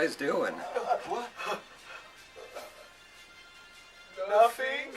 guys doing? What? Nothing.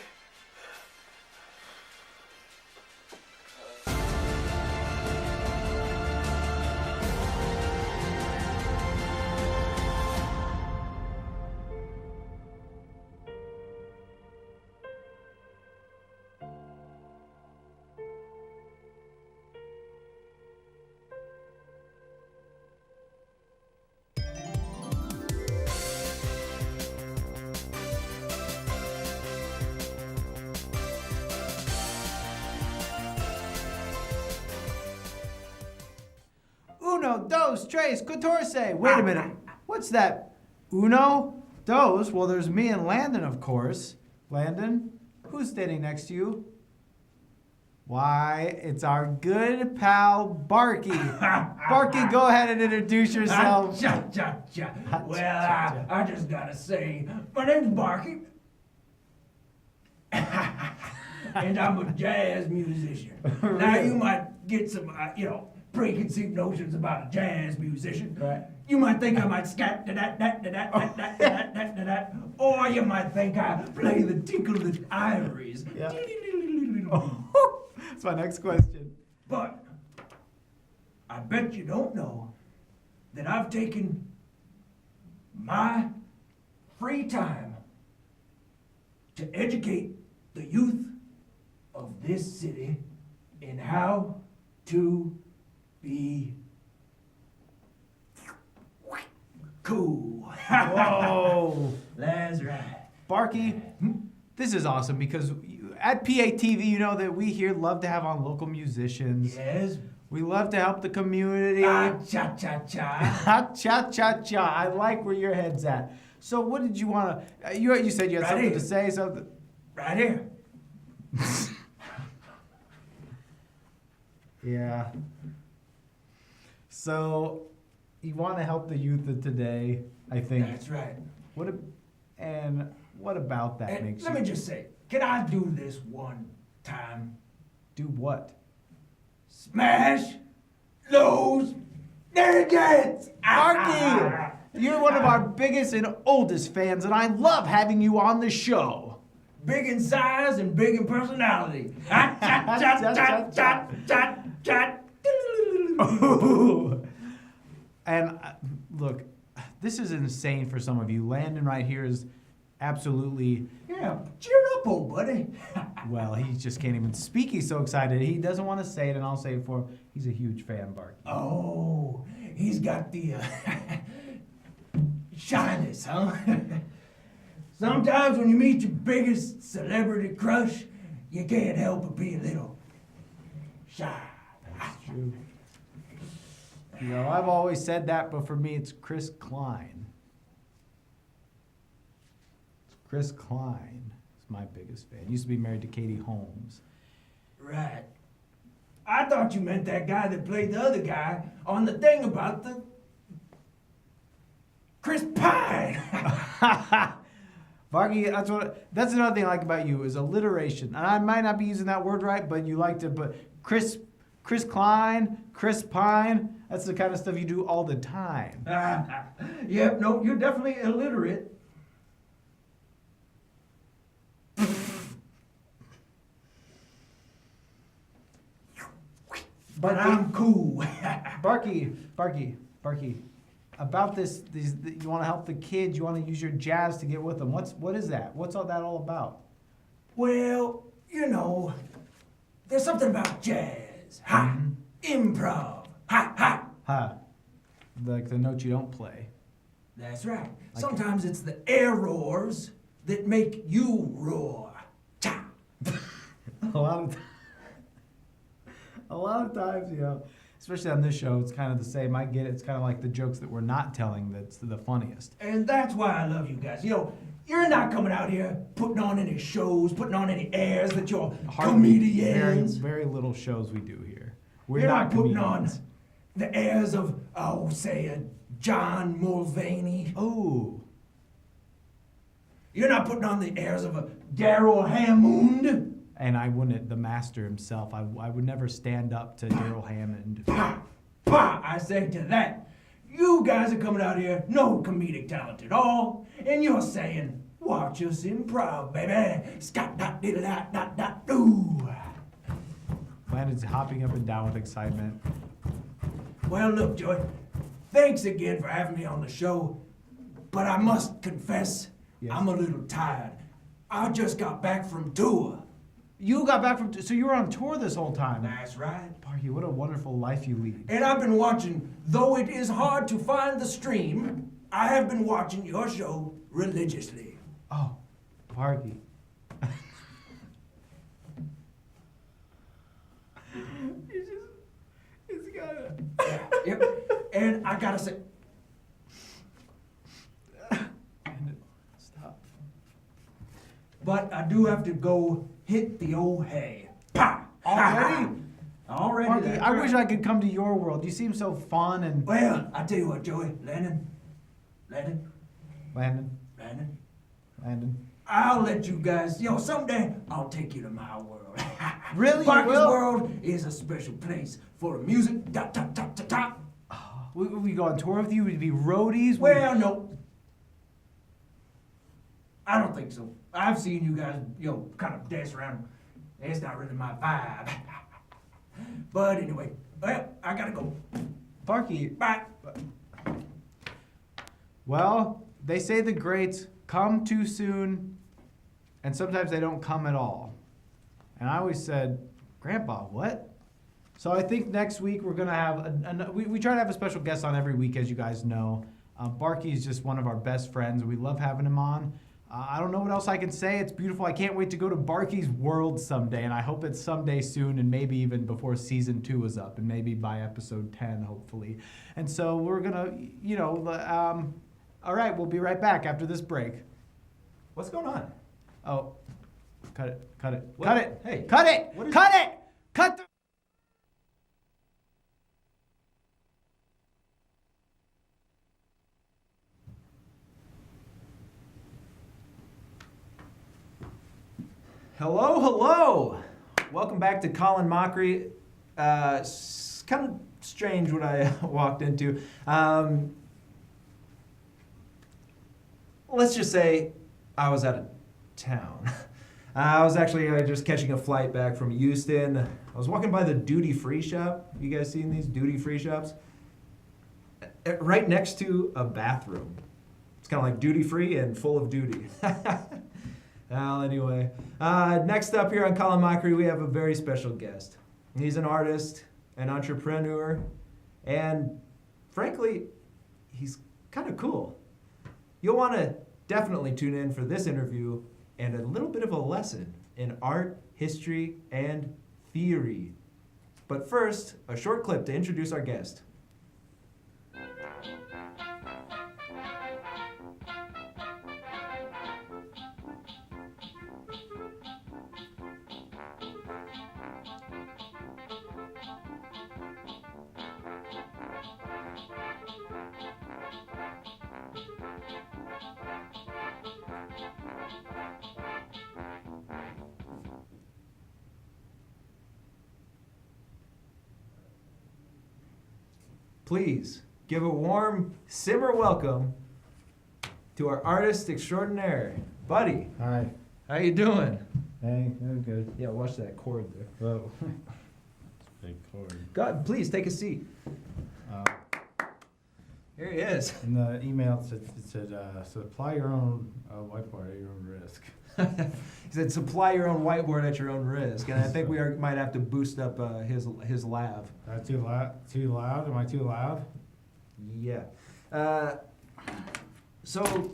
Uno, dos, tres, catorce. Wait a minute. What's that? Uno, dos? Well, there's me and Landon, of course. Landon, who's standing next to you? Why, it's our good pal, Barky. Barky, go ahead and introduce yourself. Well, I just gotta say, my name's Barky. And I'm a jazz musician. Now, you might get some, preconceived notions about a jazz musician. Right. You might think I might scat that, or you might think I play the tinkle of the ivories. Yeah. That's my next question. But I bet you don't know that I've taken my free time to educate the youth of this city in how to be cool. Whoa. That's right. Barky, this is awesome because at PATV, you know that we here love to have on local musicians. Yes. We love to help the community. Cha-cha-cha. Cha-cha-cha. I like where your head's at. So what did you want to... You said you had Right something here. to say, something... Right here. Yeah. So you want to help the youth of today, I think. That's right. What about that And makes let you... me just say, can I do this one time? Do what? Smash those delegates! Barky! You're one of our biggest and oldest fans, and I love having you on the show. Big in size and big in personality. And look, this is insane for some of you. Landon right here is absolutely, Yeah, cheer up, old buddy. well, he just can't even speak. He's so excited. He doesn't want to say it, and I'll say it for him. He's a huge fan, Barky. Oh, he's got the shyness, huh? Sometimes when you meet your biggest celebrity crush, you can't help but be a little shy. That's true. You know, I've always said that, but for me, it's Chris Klein. Chris Klein is my biggest fan. Used to be married to Katie Holmes. Right. I thought you meant that guy that played the other guy on the thing about the Chris Pine. Barky, that's another thing I like about you is alliteration. And I might not be using that word right, but you like to. But Chris Klein, Chris Pine. That's the kind of stuff you do all the time. Yep, no, you're definitely illiterate. But I'm cool. Barky. About this, you want to help the kids. You want to use your jazz to get with them. What is that? What's all that all about? Well, you know, there's something about jazz. Ha! Improv. Ha! Ha! Ha, like the note you don't play. That's right. Sometimes it's the air roars that make you roar. Cha! A lot of times, you know, especially on this show, it's kind of the same. I get it. It's kind of like the jokes that we're not telling that's the funniest. And that's why I love you guys. You know, you're not coming out here putting on any shows, putting on any airs that you're comedians. Very little shows we do here. We're You're not putting comedians. on the airs of, say, a John Mulvaney. Oh. You're not putting on the airs of a Daryl Hammond. And I wouldn't, the master himself, I would never stand up to Daryl Hammond. Pa! Pa! I say to that. You guys are coming out here, no comedic talent at all, and you're saying, watch us improv, baby. Scott-dot-diddle-dot-dot-dot-doo. Landon's hopping up and down with excitement. Well, look, Joey, thanks again for having me on the show, but I must confess, Yes. I'm a little tired. I just got back from tour. You got back from, so you were on tour this whole time. That's right. Barky, what a wonderful life you lead. And I've been watching, though it is hard to find the stream, I have been watching your show religiously. Oh, Barky. It's gotta. Yep. And I gotta say, Stop. but I do have to go hit the old hay. Pa! Already? Already. Barky, that's I right. wish I could come to your world. You seem so fun and. Well, I tell you what, Joey, Landon, Landon. I'll let you guys, someday I'll take you to my world. Really? You Barky's will? world is a special place for the music. Dot, dot, dot, dot, dot. We go on tour with you. We'd be roadies. Well, no. I don't think so. I've seen you guys, kind of dance around. It's not really my vibe. But anyway, well, I gotta go. Barky. Bye. Well, they say the greats come too soon, and sometimes they don't come at all. And I always said, Grandpa, what? So I think next week we're gonna have we try to have a special guest on every week, as you guys know. Barky is just one of our best friends, and we love having him on. I don't know what else I can say. It's beautiful. I can't wait to go to Barky's world someday, and I hope it's someday soon, and maybe even before season 2 is up, and maybe by episode 10, hopefully. And so we're gonna, all right, we'll be right back after this break. What's going on? Oh, cut it. What? Cut it. Hey. Cut it. What is- Cut it. Cut the. Hello. Welcome back to In Mockery. It's kind of strange what I walked into. Let's just say I was out of town. I was actually just catching a flight back from Houston. I was walking by the duty-free shop. You guys seen these duty-free shops? Right next to a bathroom. It's kind of like duty-free and full of duty. Well, anyway, next up here on In Mockery, we have a very special guest. He's an artist, an entrepreneur, and frankly, he's kind of cool. You'll want to definitely tune in for this interview and a little bit of a lesson in art, history, and theory. But first, a short clip to introduce our guest. Please give a warm simmer welcome to our artist extraordinaire, Buddy. Hi. How you doing? Hey, I'm good. Yeah, watch that cord there. Whoa. Big cord. God, please take a seat. Here he is. In the email, it said supply your own whiteboard at your own risk. He said, supply your own whiteboard at your own risk. And I think might have to boost up his lab. Too loud? Too loud? Am I too loud? Yeah. So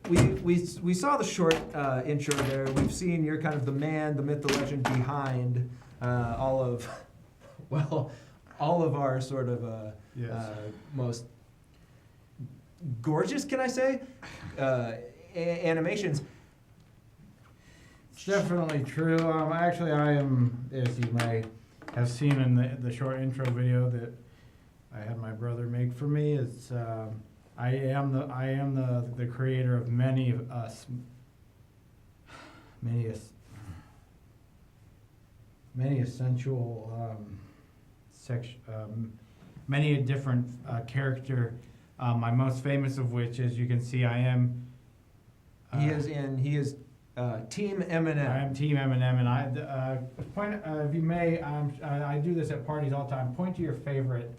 we saw the short intro there. We've seen you're kind of the man, the myth, the legend behind all of our sort of Yes. most gorgeous, can I say, animations. It's definitely true. Actually, I am, as you may have seen in the short intro video that I had my brother make for me. It's I am the creator of many of us, many essential many a different character. My most famous of which, as you can see, I am. He is Team M&M. I am Team M&M, and I point. If you may, I do this at parties all the time. Point to your favorite.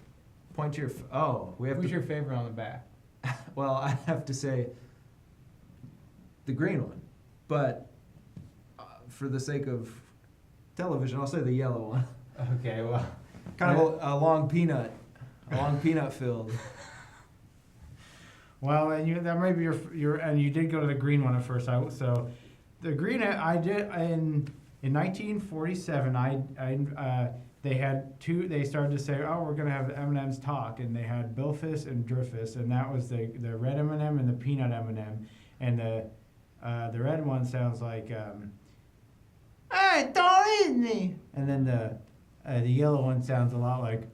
Point to your. We have Who's to. your favorite on the back? Well, I have to say the green one, but for the sake of television, I'll say the yellow one. Okay, well, Kind of a long peanut filled. well, and that may be your and you did go to the green one at first. So the green I did in 1947. They had two. They started to say, "Oh, we're gonna have M&M's talk," and they had Billfist and Drifus, and that was the red M&M and the peanut M&M, and the red one sounds like, "Hey, don't eat me," and then the yellow one sounds a lot like,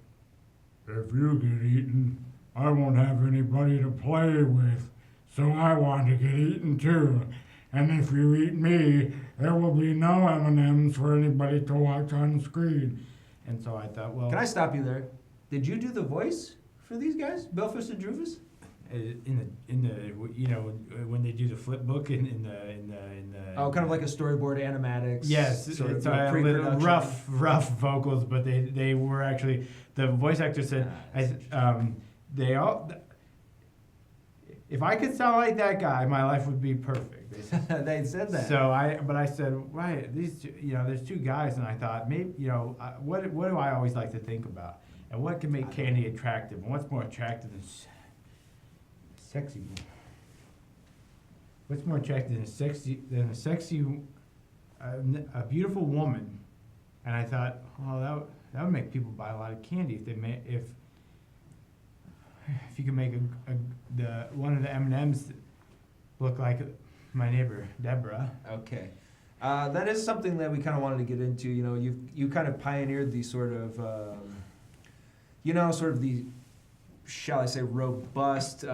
"If you get eaten, I won't have anybody to play with, so I want to get eaten too. And if you eat me, there will be no M&Ms for anybody to watch on screen." And so I thought, well, Can I stop you there? Did you do the voice for these guys, Belfast and Drufus? in the when they do the flip book in the Oh, kind of like a storyboard animatics. yes, sort it's of a little pre-production. rough vocals, but they were actually, the voice actor said, they all. If I could sound like that guy, my life would be perfect. They said. They said that. So I said, right, these two, there's two guys, and I thought maybe, what do I always like to think about, and what can make candy attractive, and what's more attractive than sexy? What's more attractive than a sexy, a beautiful woman? And I thought, well, that would make people buy a lot of candy if you could make one of the M&Ms look like my neighbor Deborah. Okay. That is something that we kind of wanted to get into. You kind of pioneered the sort of, sort of the, shall I say, robust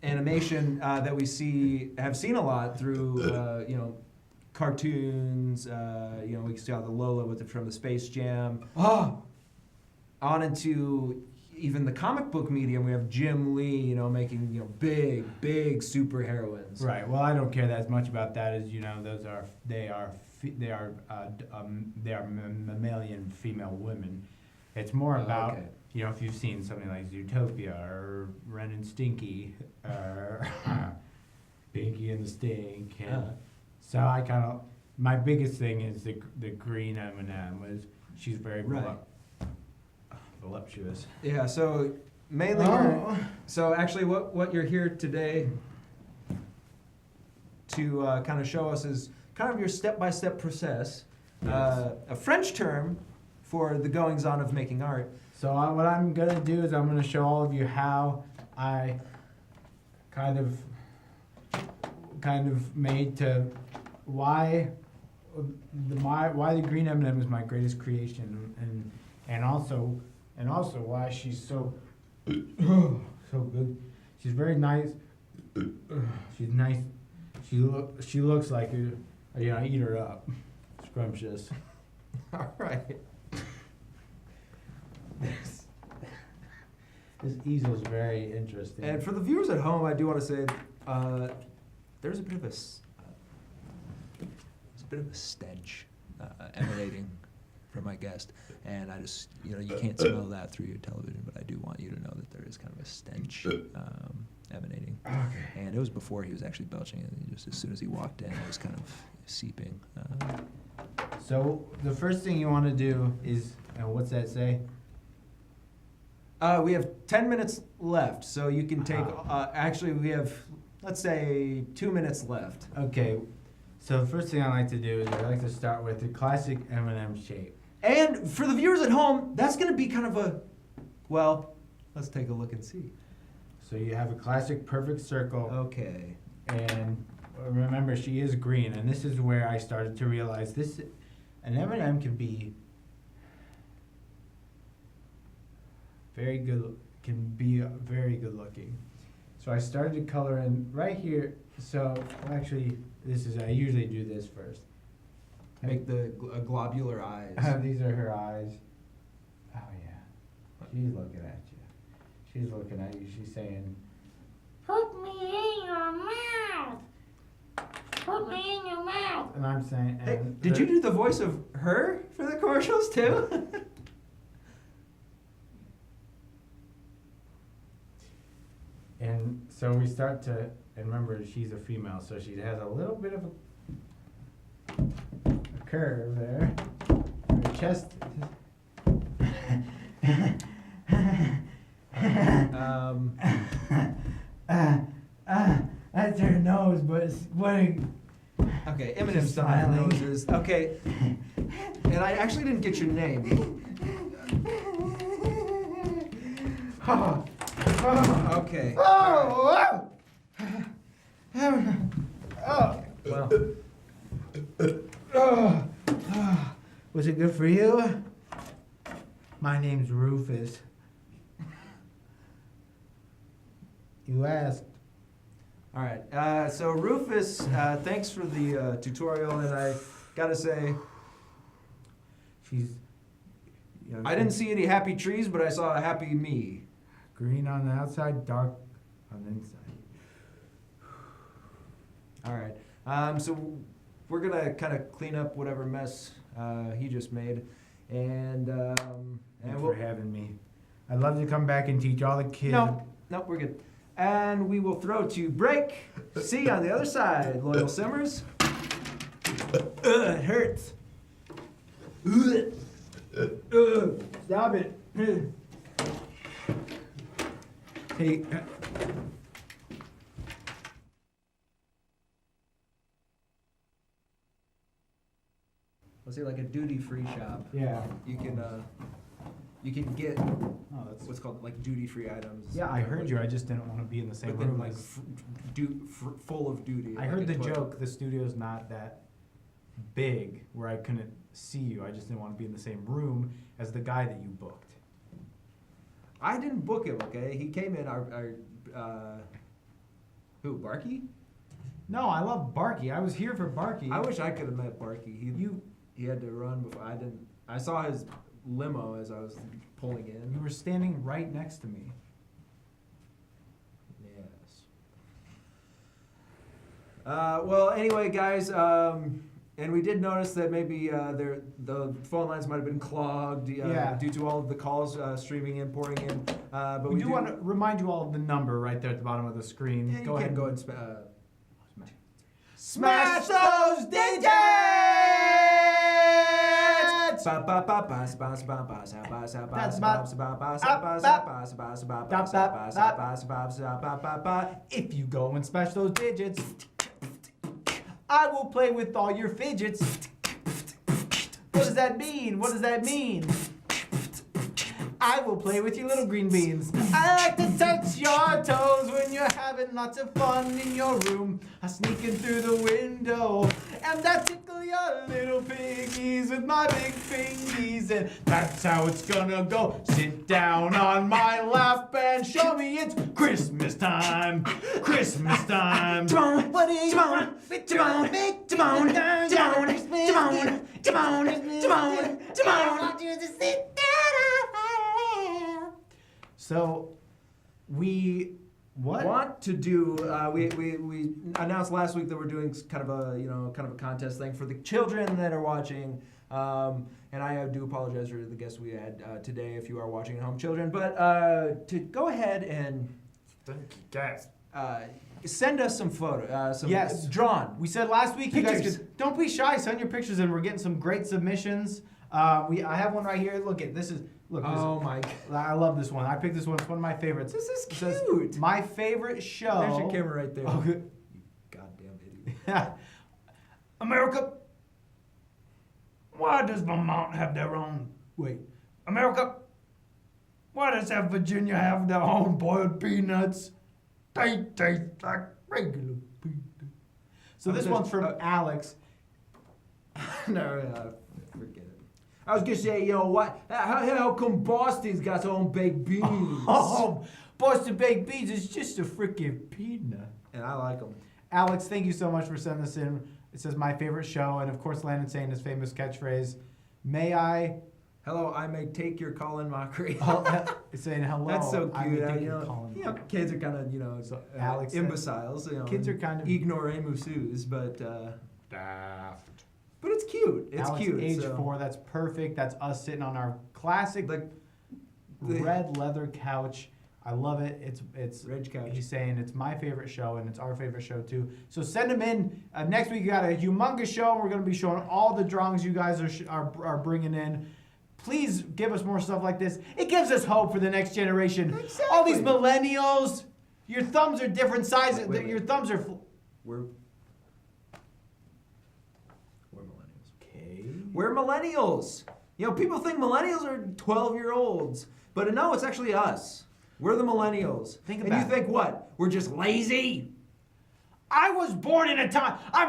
animation that we have seen a lot through, cartoons. We saw the Lola from the Space Jam. On into even the comic book medium. We have Jim Lee, making big superheroines. Right. Well, I don't care as much about that as they are mammalian female women. It's more about Okay. if you've seen something like Zootopia or Ren and Stinky or Pinky and the Stink. So I kind of, my biggest thing is the green M&M was she's very voluptuous. Yeah. So mainly, so actually, what you're here today to kind of show us is kind of your step-by-step process. Yes. A French term for the goings-on of making art. So what I'm going to do is I'm going to show all of you how I kind of made to why the green M&M is my greatest creation, and also why she's so so good. She's very nice. She's nice. She looks like I eat her up. Scrumptious. All right. This easel is very interesting. And for the viewers at home, I do want to say there's a bit of a stench emanating from my guest, and I just you can't smell that through your television, but I do want you to know that there is kind of a stench emanating. Okay. And it was before he was actually belching, and just as soon as he walked in, it was kind of seeping. So the first thing you want to do is, what's that say? We have 10 minutes left, so you can take. Actually, we have, let's say, 2 minutes left. Okay. So the first thing I like to do is I like to start with the classic M&M shape. And for the viewers at home, that's going to be kind of let's take a look and see. So you have a classic perfect circle. Okay. And remember, she is green, and this is where I started to realize an M&M can be very good looking. So I started to color in right here. So actually, I usually do this first. make the globular eyes. These are her eyes. Oh yeah. She's looking at you. She's looking at you. She's saying, Put me in your mouth. Put me in your mouth. and I'm saying, Hey, and did you do the voice of her for the commercials too? And so we start to, and remember she's a female, so she has a little bit of a curve there. Her chest. That's her nose, but it's sweating. Okay, Eminem's She's done smiling. noses. Okay, and I actually didn't get your name. Oh, oh, Okay. oh, oh. Well, Oh, oh. Was it good for you? My name's Rufus. You asked. all right. So Rufus, thanks for the tutorial, and I gotta say, She's. You know, I didn't see any happy trees, but I saw a happy me. green on the outside, dark on the inside. All right. So we're gonna kind of clean up whatever mess he just made, and Thanks we'll. for having me. I'd love to come back and teach all the kids. No, we're good. And we will throw to break. See you on the other side, loyal simmers. It hurts. Stop it. Hey. Let's say like a duty-free shop. Yeah. You can get Oh, that's. what's called like duty-free items. Yeah, I heard you. I just didn't want to be in the same But then room. like full of duty. I like heard a the toilet. joke. The studio's not that big where I couldn't see you. I just didn't want to be in the same room as the guy that you booked. I didn't book him. Okay, he came in. Who? Barky? No, I love Barky. I was here for Barky. I wish I could have met Barky. He had to run before I didn't. I saw his limo as I was pulling You in. were standing right next to me. Yes. Well, anyway, guys, and we did notice that maybe the phone lines might have been clogged Yeah. due to all of the calls streaming in, pouring in. But We do want to remind you all of the number right there at the bottom of the screen. Yeah, you go can ahead. go and Smash those digits! If you go and smash those digits, I will play with all your fidgets. What does that mean? What does that mean? I will play with your little green beans. I like to touch your toes when you're having lots of fun in your room. I sneak in through the window and I tickle your little piggies with my big fingies. And that's how it's gonna go. Sit down on my lap and show me it's Christmas time. Christmas time. What do you want with your big Timon? I want you to sit down. So, we want to do. We announced last week that we're doing kind of a contest thing for the children that are watching. And I do apologize for the guests we had today if you are watching at home, children. But to go ahead and send us some photos. Yes. Drawn. We said last week you guys Pictures. could don't be shy, send your pictures in. We're getting some great submissions. I have one right here. Look at this is look. Oh my God. I love this one. I picked this one. It's one of my favorites. This is It says, cute. my favorite show. There's your camera right there. Oh, good. You goddamn idiot. America. Why does Vermont have their own? Wait, America. Why does Virginia have their own boiled peanuts? They taste like regular peanuts. So this one's from Alex. No, forget it. I was gonna say, you know what? How come Boston's got their own baked beans? Oh, Boston baked beans is just a freaking peanut. And I like them. Alex, thank you so much for sending this in. It says my favorite show, and of course Landon saying his famous catchphrase, "May I?" Hello, I may take your call in mockery. It's saying hello. That's so I may cute. take You your know, call in you know, mockery." kids are kind of, you know, So Alex said- imbeciles. You know, Kids are kind of ignoramuses, but Daft. but it's cute. It's Alex, cute. age so. 4. That's perfect. That's us sitting on our classic The red leather couch. I love it. It's Reg couch. He's saying it's my favorite show, and it's our favorite show too. So send them in. Next week we got a humongous show, and we're going to be showing all the drawings you guys are bringing in. Please give us more stuff like this. It gives us hope for the next generation. Exactly. All these millennials, your thumbs are different sizes. Wait. Your thumbs are. We're millennials. Okay. We're millennials. You know, people think millennials are 12-year-olds, but no, it's actually us. We're the millennials. Think and about you think what? We're just lazy? I was born in a time. I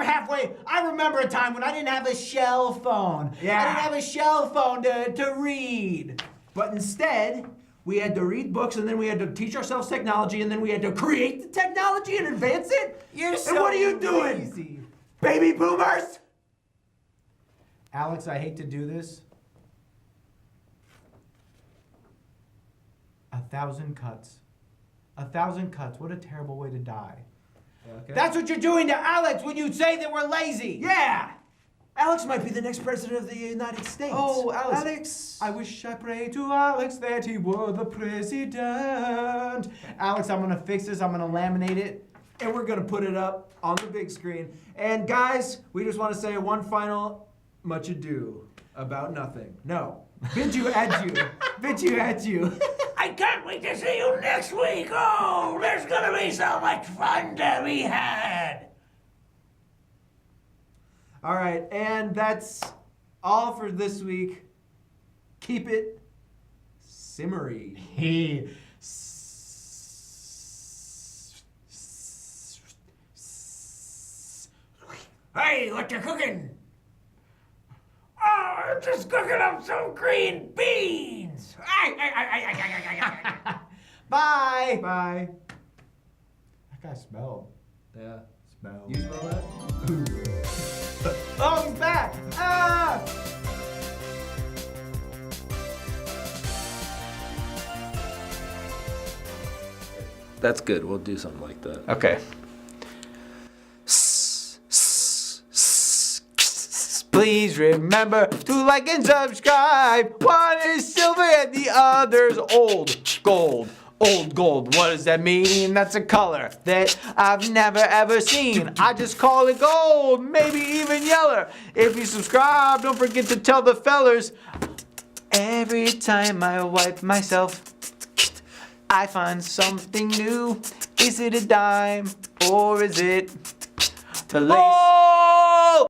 remember a time when I didn't have a shell phone. Yeah. I didn't have a shell phone to read. But instead, we had to read books, and then we had to teach ourselves technology, and then we had to create the technology and advance it? You're And what are you doing? lazy. Baby boomers? Alex, I hate to do this. 1,000 cuts. 1,000 cuts. What a terrible way to die. Okay. That's what you're doing to Alex when you say that we're lazy. Yeah! Alex might be the next president of the United States. Oh, Alex. Alex. I wish I prayed to Alex that he were the president. Alex, I'm going to fix this. I'm going to laminate it. And we're going to put it up on the big screen. And guys, we just want to say one final much ado about nothing. No. Bid you adieu. Bid you adieu. I can't wait to see you next week. Oh, there's gonna be so much fun to be had. All right, and that's all for this week. Keep it simmery. He. Hey, what you cooking? Oh, I'm just cooking up some green beans. Bye. Bye. That guy smelled. Yeah. Smell. You smell that? Oh, he's back. Ah! That's good. We'll do something like that. Okay. Please remember to like and subscribe. One is silver and the other's old gold. Old gold, what does that mean? That's a color that I've never ever seen. I just call it gold, maybe even yellow. If you subscribe, don't forget to tell the fellers. Every time I wipe myself, I find something new. Is it a dime or is it the lace?